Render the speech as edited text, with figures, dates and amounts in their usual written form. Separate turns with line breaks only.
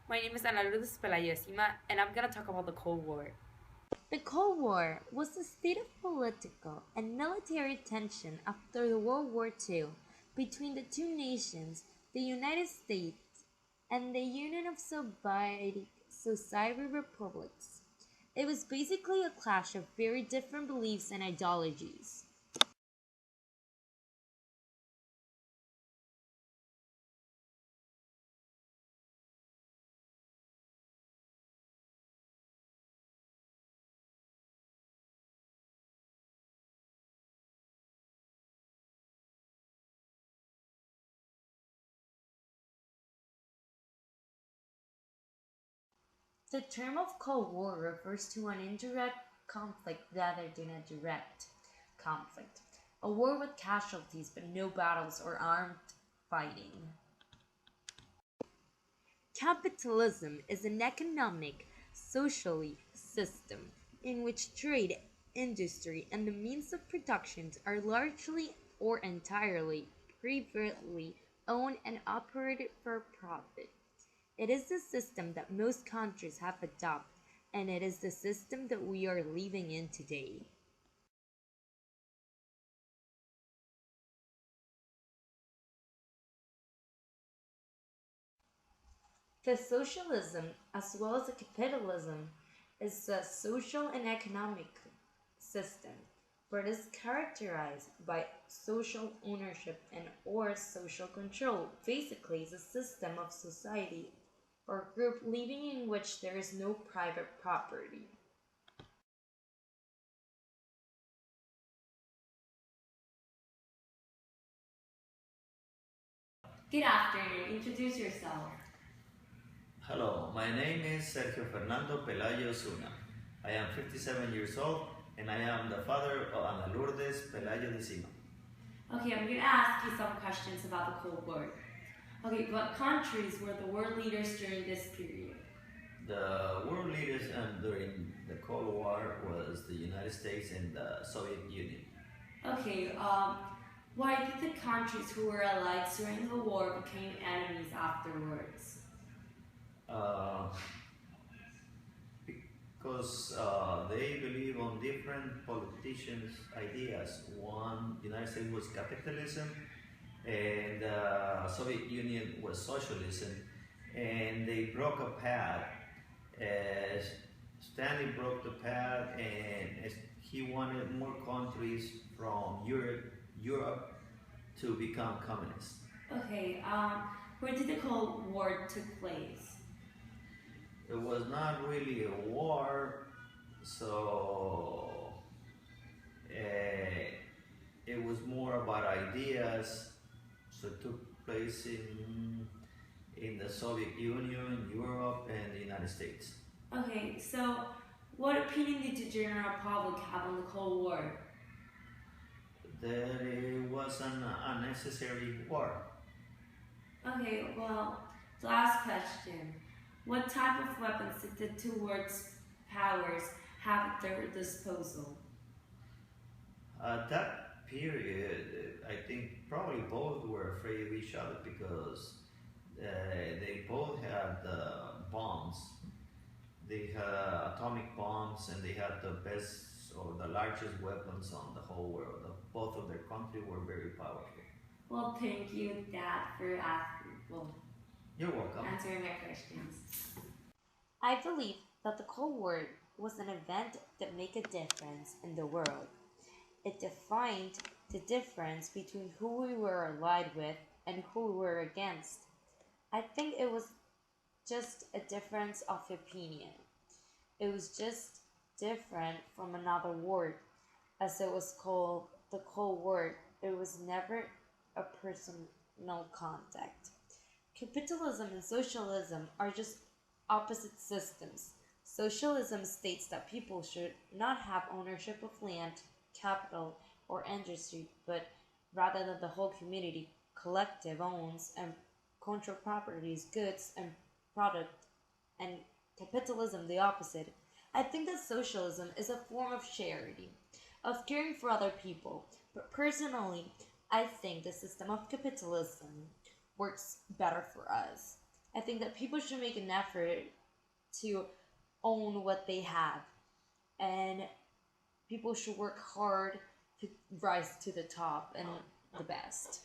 My name is Ana Lourdes Pelayosima, and I'm gonna talk about the Cold War.
The Cold War was a state of political and military tension after the World War II between the two nations, the United States and the Union of Soviet Republics. It was basically a clash of very different beliefs and ideologies. The term of Cold War refers to an indirect conflict rather than a direct conflict. A war with casualties but no battles or armed fighting. Capitalism is an economic, socially system in which trade, industry, and the means of production are largely or entirely privately owned and operated for profit. It is the system that most countries have adopted, and it is the system that we are living in today. The socialism, as well as the capitalism, is a social and economic system, but is characterized by social ownership and or social control. Basically, it's a system of society or group living in which there is no private property. Good afternoon. Introduce yourself.
Hello, my name is Sergio Fernando Pelayo Osuna. I am 57 years old and I am the father of Ana Lourdes Pelayo de Sima.
Okay, I'm gonna ask you some questions about the Cold War. Okay, what countries were the world leaders during this period?
The world leaders during the Cold War was the United States and the Soviet Union.
Okay, why did the countries who were allied during the war become enemies afterwards?
Uh, because they believe on different politicians' ideas. One, United States was capitalism, and Soviet Union was socialism, and they broke a path. As Stanley broke the path, and he wanted more countries from Europe to become communist.
Okay, where did the Cold War took place?
It was not really a war, so it was more about ideas. So it took place in the Soviet Union, Europe, and the United States.
Okay, so what opinion did the general public have on the Cold War?
That it was an unnecessary war.
Okay, well, the last question. What type of weapons did the two world's powers have at their disposal?
At that period, I think probably both were afraid of each other because they both had bombs. They had atomic bombs and they had the best or the largest weapons on the whole world. Both of their countries were very powerful.
Well, thank you, Dad, for
You're welcome.
answering my questions.
I believe that the Cold War was an event that made a difference in the world. It defined the difference between who we were allied with and who we were against. I think it was just a difference of opinion. It was just different from another war, as it was called the Cold War. It was never a personal contact. Capitalism and socialism are just opposite systems. Socialism states that people should not have ownership of land, capital, or industry, but rather that the whole community collective owns and control properties, goods, and product, and capitalism the opposite. I think that socialism is a form of charity, of caring for other people, but personally, I think the system of capitalism works better for us. I think that people should make an effort to own what they have, and people should work hard to rise to the top and the best.